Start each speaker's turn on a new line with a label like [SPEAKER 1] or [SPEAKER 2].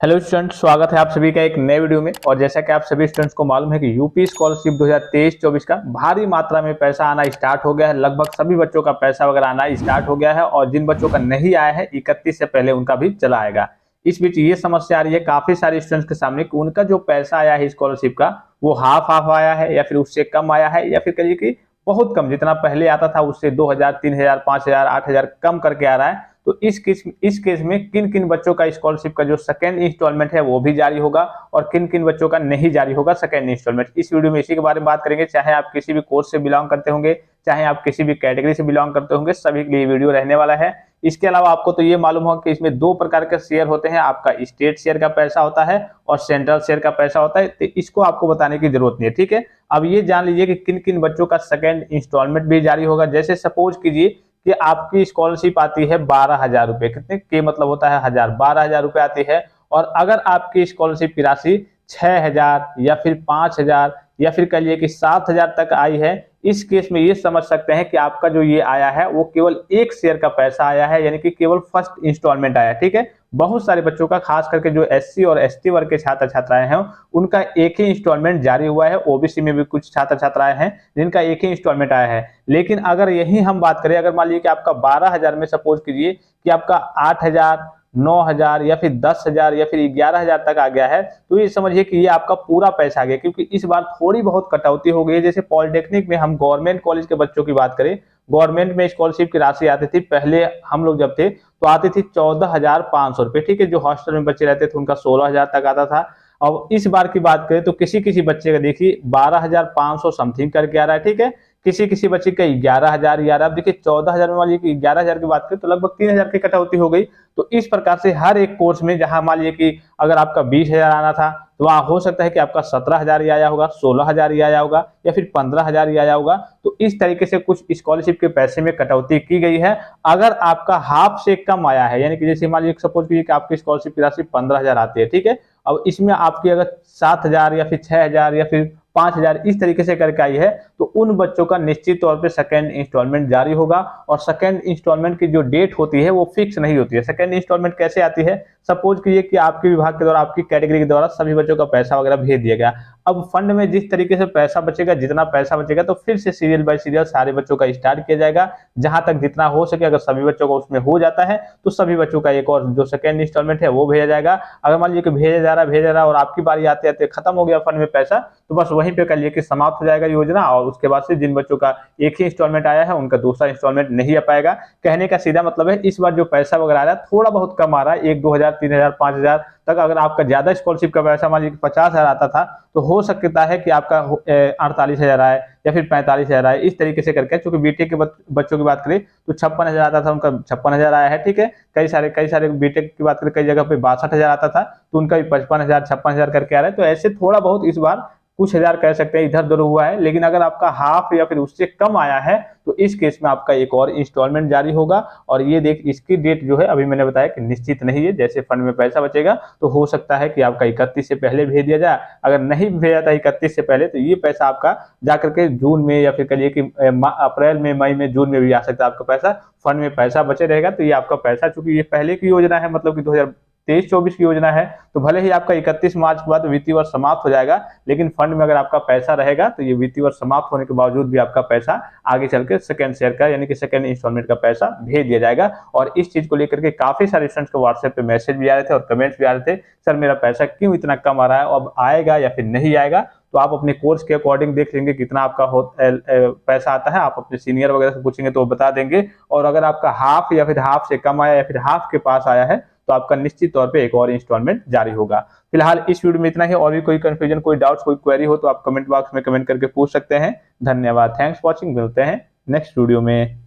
[SPEAKER 1] Hello student, स्वागत है आप सभी का एक नए वीडियो में। और जैसा कि आप सभी स्टूडेंट्स को मालूम है कि यूपी स्कॉलरशिप 2023-24 का भारी मात्रा में पैसा आना स्टार्ट हो गया है। लगभग सभी बच्चों का पैसा वगैरह आना स्टार्ट हो गया है और जिन बच्चों का नहीं आया है 31 से पहले उनका भी चला आएगा। इस बीच ये समस्या आ रही है काफी सारे स्टूडेंट्स के सामने कि उनका जो पैसा आया है स्कॉलरशिप का वो हाफ हाफ आया है या फिर उससे कम आया है, या फिर कहिए कि बहुत कम, जितना पहले आता था उससे 2000, 3000, 5000, 8000 कम करके आ रहा है। तो इस केस में किन किन बच्चों का स्कॉलरशिप का जो सेकंड इंस्टॉलमेंट है वो भी जारी होगा और किन किन बच्चों का नहीं जारी होगा सेकंड इंस्टॉलमेंट, इस वीडियो में इसी के बारे में बात करेंगे। चाहे आप किसी भी कोर्स से बिलोंग करते होंगे, चाहे आप किसी भी कैटेगरी से बिलोंग करते होंगे, सभी के लिए वीडियो रहने वाला है। इसके अलावा आपको तो ये मालूम होगा कि इसमें दो प्रकार के शेयर होते हैं, आपका स्टेट शेयर का पैसा होता है और सेंट्रल शेयर का पैसा होता है। तो इसको आपको बताने की जरूरत नहीं है, ठीक है। अब ये जान लीजिए कि किन किन बच्चों का सेकंड इंस्टॉलमेंट भी जारी होगा। जैसे सपोज कीजिए कि आपकी स्कॉलरशिप आती है 12,000 रुपए, कितने के मतलब होता है 1000, 12,000 रुपए आती है। और अगर आपकी स्कॉलरशिप की राशि 6,000 या फिर 5,000 या फिर कहिए कि 7,000 तक आई है, इस केस में ये समझ सकते हैं कि आपका जो ये आया है वो केवल एक शेयर का पैसा आया है, यानी कि केवल फर्स्ट इंस्टॉलमेंट आया है, ठीक है। बहुत सारे बच्चों का, खास करके जो एससी और एसटी वर्ग के छात्र छात्राएं हैं, उनका एक ही इंस्टॉलमेंट जारी हुआ है। ओबीसी में भी कुछ छात्र छात्राएं हैं जिनका एक ही इंस्टॉलमेंट आया है। लेकिन अगर यही हम बात करें, अगर मान लीजिए कि आपका 12,000 में सपोज कीजिए कि आपका 8,000, 9,000 या फिर 10,000 या फिर 11,000 तक आ गया है, तो ये समझिए कि ये आपका पूरा पैसा आ गया। क्योंकि इस बार थोड़ी बहुत कटौती हो गई है। जैसे पॉलिटेक्निक में हम गवर्नमेंट कॉलेज के बच्चों की बात करें, गवर्नमेंट में स्कॉलरशिप की राशि आती थी, पहले हम लोग जब थे तो आती थी 14,500 रुपए, ठीक है। जो हॉस्टल में बच्चे रहते थे उनका 16,000 तक आता था। अब इस बार की बात करें तो किसी किसी बच्चे का देखिए 12,500 समथिंग करके आ रहा है, ठीक है। किसी किसी बच्चे का 11,000 यार, आप देखिए 14,000 में मान लीजिए कि 11,000 की बात करें तो लगभग 3,000 की कटौती हो गई। तो इस प्रकार से हर एक कोर्स में, जहां मान लीजिए कि अगर आपका 20,000 आना था तो वहां हो सकता है कि आपका 17,000 ही आया होगा, 16,000 ही आया होगा या फिर 15,000 ही आया होगा। तो इस तरीके से कुछ स्कॉलरशिप के पैसे में कटौती की गई है। अगर आपका हाफ से कम आया है, यानी कि जैसे मान लीजिए सपोज कीजिए कि आपकी स्कॉलरशिप की राशि 15,000 आती है, ठीक है। अब इसमें आपकी अगर 7,000 या फिर 6,000 या फिर 5,000 इस तरीके से करके आई है, तो उन बच्चों का निश्चित तौर पे सेकंड इंस्टॉलमेंट जारी होगा। और सेकंड इंस्टॉलमेंट की जो डेट होती है वो फिक्स नहीं होती है। सेकंड इंस्टॉलमेंट कैसे आती है, सपोज कीजिए कि आपके विभाग के द्वारा, आपकी कैटेगरी के द्वारा सभी बच्चों का पैसा वगैरह भेज दिया गया। अब फंड में जिस तरीके से पैसा बचेगा, जितना पैसा बचेगा, तो फिर से सीरियल बाय सीरियल सारे बच्चों का स्टार्ट किया जाएगा, जहां तक जितना हो सके। अगर सभी बच्चों का उसमें हो जाता है तो सभी बच्चों का एक और जो सेकंड इंस्टॉलमेंट है वो भेजा जाएगा। अगर मान लीजिए कि भेजा जा रहा और आपकी बारी आते आते खत्म हो गया फंड में पैसा, तो बस वहीं पे कहिए कि समाप्त हो जाएगा योजना। और उसके बाद से जिन बच्चों का एक ही इंस्टॉलमेंट आया है उनका दूसरा इंस्टॉलमेंट नहीं आ पाएगा। कहने का सीधा मतलब है इस बार जो पैसा वगैरह आ रहा है थोड़ा बहुत कम आ रहा है, 1-2,000, 3,000, 5,000 तक। अगर आपका ज्यादा स्कॉलरशिप का पैसा मान लीजिए 50,000 आता था तो हो सकता है कि आपका 48,000 आए या फिर 45,000 आए, इस तरीके से करके। चूंकि बीटेक के बच्चों की बात करें तो 56,000 आता था, उनका 56,000 आया है, ठीक है। कई सारे बीटेक की बात करें, कई जगह पे 62,000 आता था तो उनका भी 55,000, 56,000 करके आ रहा है। तो ऐसे थोड़ा बहुत इस बार कुछ हजार कह सकते हैं इधर उधर हुआ है। लेकिन अगर आपका हाफ या फिर उससे कम आया है तो इस केस में आपका एक और इंस्टॉलमेंट जारी होगा। और ये देख, इसकी डेट जो है अभी मैंने बताया कि निश्चित नहीं है। जैसे फंड में पैसा बचेगा तो हो सकता है कि आपका 31 से पहले भेज दिया जाए। अगर नहीं भेजा था 31 से पहले तो ये पैसा आपका जाकर के जून में या फिर कहिए कि अप्रैल में, मई में, जून में भी आ सकता है। आपका पैसा फंड में पैसा बचे रहेगा। तो ये आपका पैसा, चूंकि ये पहले की योजना है, मतलब कि 2023-24 की योजना है, तो भले ही आपका 31 मार्च के बाद वित्तीय वर्ष समाप्त हो जाएगा, लेकिन फंड में अगर आपका पैसा रहेगा तो ये वित्तीय वर्ष समाप्त होने के बावजूद भी आपका पैसा आगे चल के सेकंड शेयर का, यानी कि सेकंड इंस्टॉलमेंट का पैसा भेज दिया जाएगा। और इस चीज को लेकर के काफी सारे स्टूडेंट्स को व्हाट्सएप पे मैसेज भी आ रहे थे और कमेंट्स भी आ रहे थे, सर मेरा पैसा क्यों इतना कम आ रहा है, अब आएगा या फिर नहीं आएगा। तो आप अपने कोर्स के अकॉर्डिंग देख लेंगे कितना आपका पैसा आता है। आप अपने सीनियर वगैरह से पूछेंगे तो वो बता देंगे। और अगर आपका हाफ या फिर हाफ से कम आया या फिर हाफ के पास आया है तो आपका निश्चित तौर पे एक और इंस्टॉलमेंट जारी होगा। फिलहाल इस वीडियो में इतना ही। और भी कोई कंफ्यूजन, कोई डाउट्स, कोई क्वेरी हो तो आप कमेंट बॉक्स में कमेंट करके पूछ सकते हैं। धन्यवाद, थैंक्स फॉर वॉचिंग। मिलते हैं नेक्स्ट वीडियो में।